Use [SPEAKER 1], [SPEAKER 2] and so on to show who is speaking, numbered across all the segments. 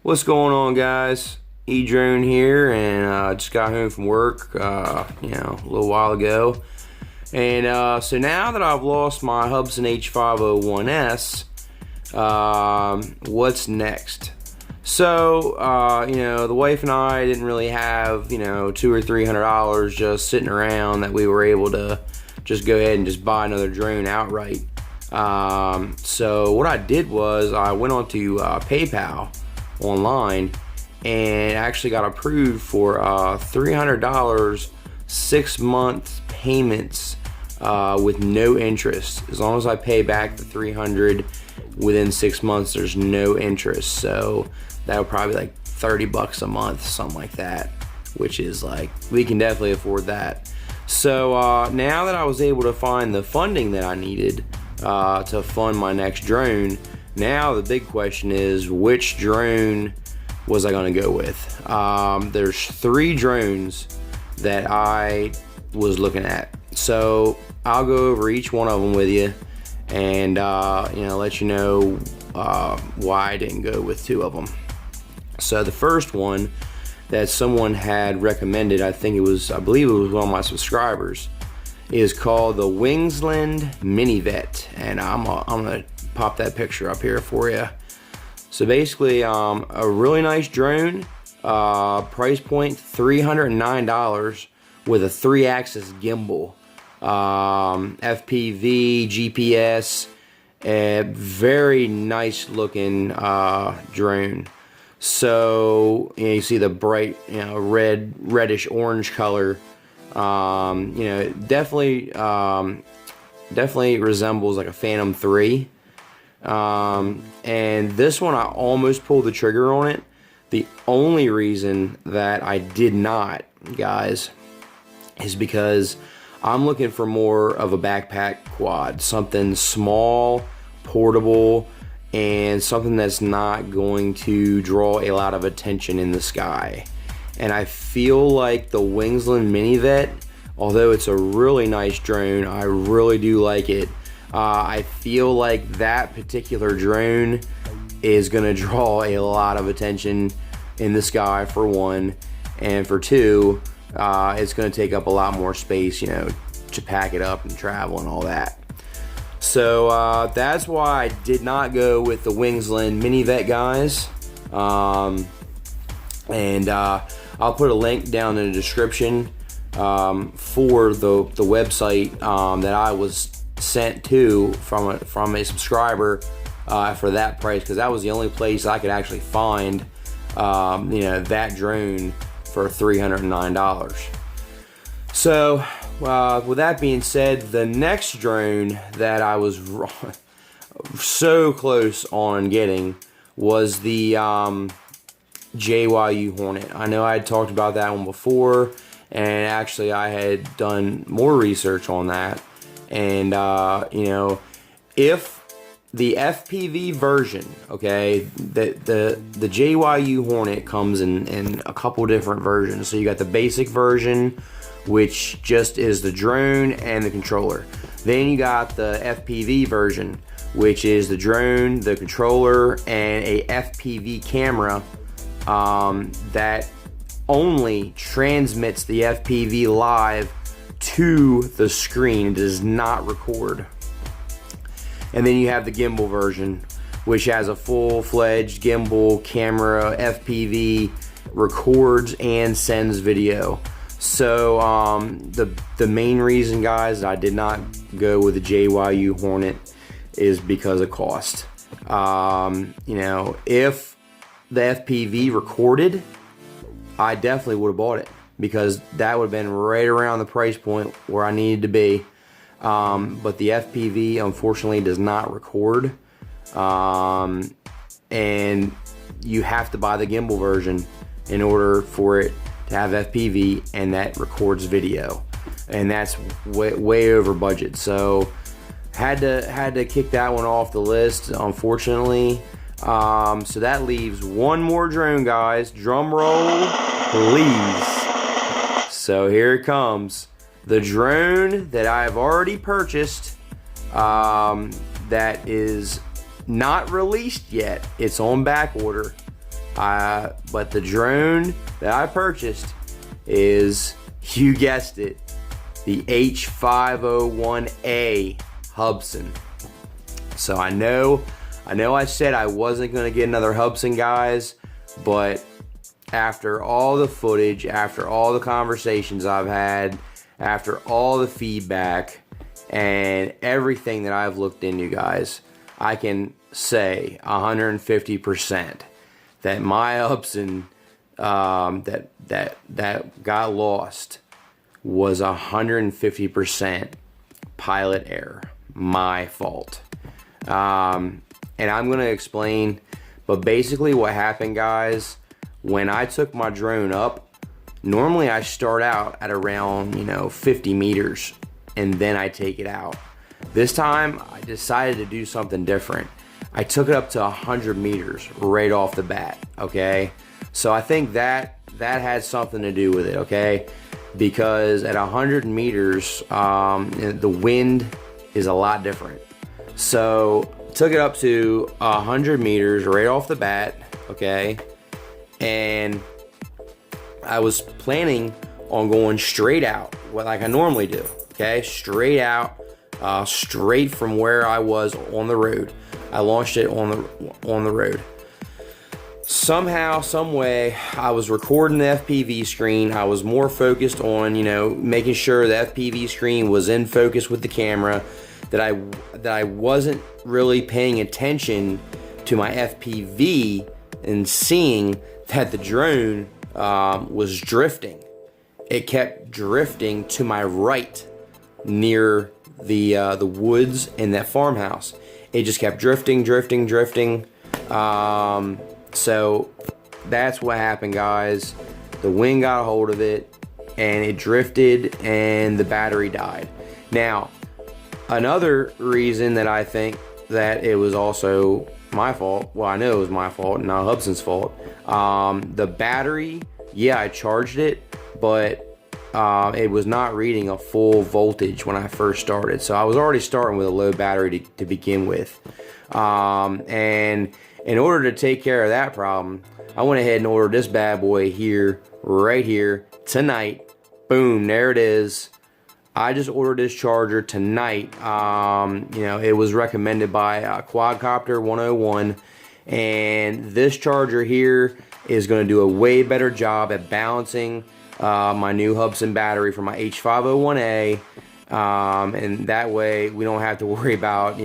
[SPEAKER 1] What's going on, guys? E-Drone here, and just got home from work, a little while ago. And so now that I've lost my Hubsan h501s, what's next? So, the wife and I didn't really have, $200 or $300 just sitting around that we were able to just go ahead and just buy another drone outright. So what I did was I went on to PayPal online and actually got approved for $300 6-month payments with no interest. As long as I pay back the $300 within 6 months, there's no interest. So that would probably be like 30 bucks a month, something like that, which is like, we can definitely afford that. So now that I was able to find the funding that I needed to fund my next drone, now the big question is, which drone was I going to go with? There's 3 drones that I was looking at. So I'll go over each one of them with you and let you know why I didn't go with 2 of them. So the first one that someone had recommended, I believe it was one of my subscribers, is called the Wingsland Mini Vet, and I'm gonna pop that picture up here for you. So basically, a really nice drone, price point $309 with a 3-axis gimbal, FPV, GPS, a very nice looking drone. So you see the bright, reddish orange color. Definitely resembles like a Phantom 3. And this one I almost pulled the trigger on it. The only reason that I did not, guys, is because I'm looking for more of a backpack quad, something small, portable, and something that's not going to draw a lot of attention in the sky. And I feel like the Wingsland Mini Vet, although it's a really nice drone, I really do like it. I feel like that particular drone is gonna draw a lot of attention in the sky, for one, and for 2, it's gonna take up a lot more space, to pack it up and travel and all that. So that's why I did not go with the Wingsland Mini Vet, guys. I'll put a link down in the description for the website that I was sent to from a subscriber for that price, because that was the only place I could actually find that drone for $309. So with that being said, the next drone that I was so close on getting was the JYU Hornet. I know I had talked about that one before, and actually I had done more research on that. And if the FPV version, okay, the JYU Hornet comes in a couple different versions. So you got the basic version, which just is the drone and the controller. Then you got the FPV version, which is the drone, the controller, and a FPV camera that only transmits the FPV live to the screen. It does not record. And then you have the gimbal version, which has a full-fledged gimbal camera, FPV, records and sends video. So the main reason, guys, that I did not go with the JYU Hornet is because of cost. If the FPV recorded, I definitely would have bought it, because that would have been right around the price point where I needed to be. But the FPV unfortunately does not record, and you have to buy the gimbal version in order for it to have FPV, and that records video, and that's way over budget. So had to kick that one off the list, unfortunately. So that leaves one more drone, guys. Drum roll, please. So here it comes. The drone that I've already purchased, that is not released yet. It's on back order. But the drone that I purchased is, you guessed it, the h501a Hubsan. So I know I said I wasn't going to get another Hubsan, guys, but after all the footage, after all the conversations I've had, after all the feedback and everything that I've looked into, guys, I can say 150% that my Hubsan that got lost was 150% pilot error, my fault. And I'm going to explain, but basically what happened, guys, when I took my drone up, normally I start out at around 50 meters and then I take it out. This time I decided to do something different. I took it up to 100 meters right off the bat, okay? So I think that had something to do with it, okay? Because at 100 meters, the wind is a lot different. So took it up to 100 meters right off the bat, okay? And I was planning on going straight out, like I normally do, okay? Straight out, straight from where I was on the road. I launched it on the road. Somehow, some way, I was recording the FPV screen. I was more focused on, making sure the FPV screen was in focus with the camera, that I wasn't really paying attention to my FPV and seeing that the drone was drifting. It kept drifting to my right near the woods and that farmhouse. It just kept drifting. So that's what happened, guys. The wind got a hold of it and it drifted and the battery died. Now, another reason that I think that it was also my fault, well, I know it was my fault, not Hubsan's fault. The battery, yeah, I charged it, but it was not reading a full voltage when I first started. So I was already starting with a low battery to begin with. And in order to take care of that problem, I went ahead and ordered this bad boy here, right here, tonight. Boom, there it is. I just ordered this charger tonight. It was recommended by Quadcopter 101, and this charger here is going to do a way better job at balancing my new Hubsan battery for my h501a, and that way we don't have to worry about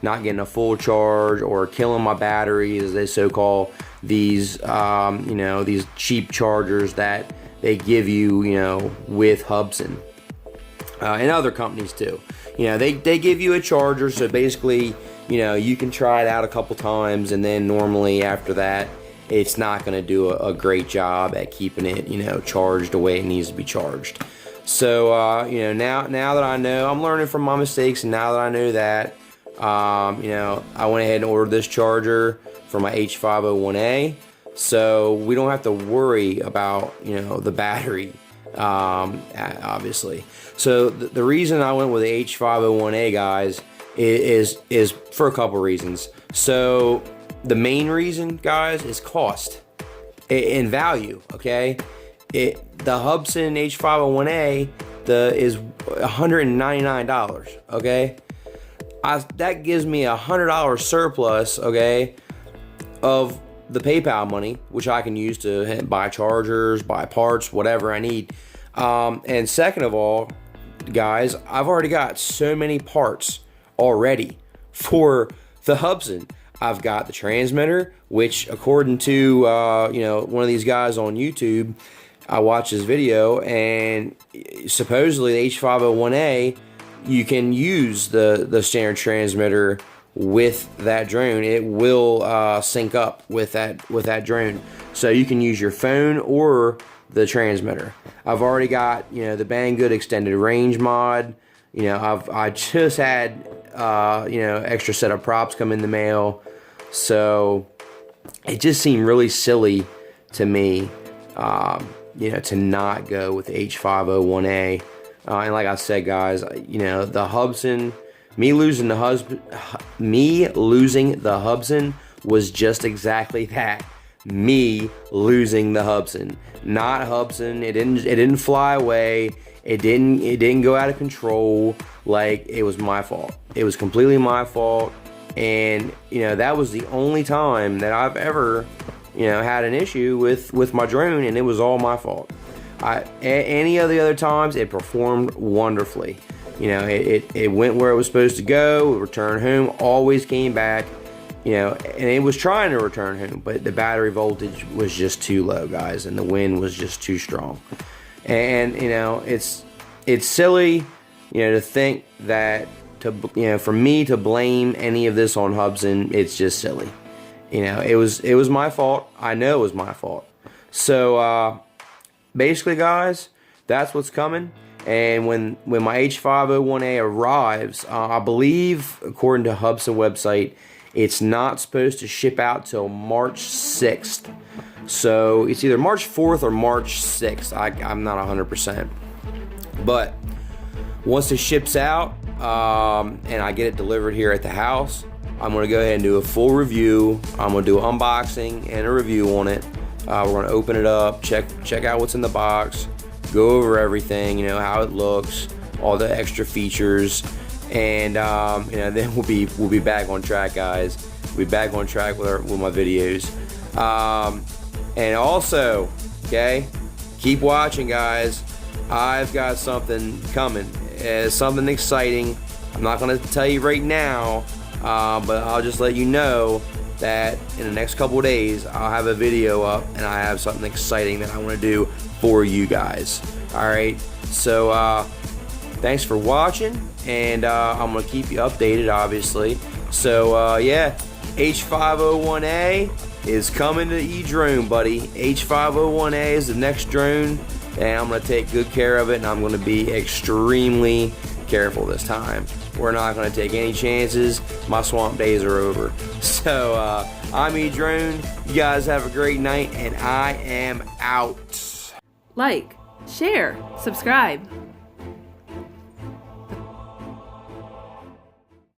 [SPEAKER 1] not getting a full charge or killing my batteries, as they so call these these cheap chargers that they give you with Hubsan. And other companies too. They give you a charger, so basically, you can try it out a couple times, and then normally after that, it's not going to do a great job at keeping it, charged the way it needs to be charged. So, now that I know, I'm learning from my mistakes, and now that I know that, I went ahead and ordered this charger for my h501a, so we don't have to worry about, the battery, obviously. So the reason I went with the h501a, guys, is for a couple reasons. So the main reason, guys, is cost and value, okay? The Hubsan h501a is $199, okay? That gives me $100 surplus, okay, of the PayPal money, which I can use to buy chargers, buy parts, whatever I need. And second of all, guys, I've already got so many parts already for the Hubsan. I've got the transmitter, which according to one of these guys on YouTube, I watched his video, and supposedly the h501a, you can use the standard transmitter with that drone. It will sync up with that drone, so you can use your phone or the transmitter. I've already got the Banggood extended range mod. I just had extra set of props come in the mail, so it just seemed really silly to me to not go with the h501a. And like I said, guys, the Hubsan, me losing the Hubsan was just exactly that. me losing the Hubsan, not Hubsan. It didn't fly away. It didn't go out of control. Like, it was my fault. It was completely my fault. And, you know, that was the only time that I've ever, you know, had an issue with my drone, and it was all my fault. Any of the other times, it performed wonderfully. You know, it went where it was supposed to go. It returned home, always came back, you know, and it was trying to return home, but the battery voltage was just too low, guys, and the wind was just too strong. And, you know, it's silly, you know, to think that, for me to blame any of this on Hubsan. It's just silly. You know, it was my fault. I know it was my fault. So basically, guys, that's what's coming. And when my H501A arrives, I believe, according to Hubsan website, it's not supposed to ship out till March 6th. So it's either March 4th or March 6th. I'm not 100%. But once it ships out, and I get it delivered here at the house, I'm going to go ahead and do a full review. I'm going to do an unboxing and a review on it. We're going to open it up, check out what's in the box, go over everything, you know, how it looks, all the extra features, and you know, then we'll be back on track, guys. We'll be back on track with my videos. And also, okay, keep watching, guys. I've got something coming. Something exciting. I'm not going to tell you right now, but I'll just let you know that in the next couple of days I'll have a video up, and I have something exciting that I want to do for you guys. Alright, so thanks for watching, and I'm going to keep you updated, obviously. So yeah, H501A is coming to eDrone, buddy. H501A is the next drone, and I'm going to take good care of it, and I'm going to be extremely careful this time. We're not going to take any chances. My swamp days are over. So I'm eDrone. You guys have a great night, and I am out.
[SPEAKER 2] Like, share, subscribe.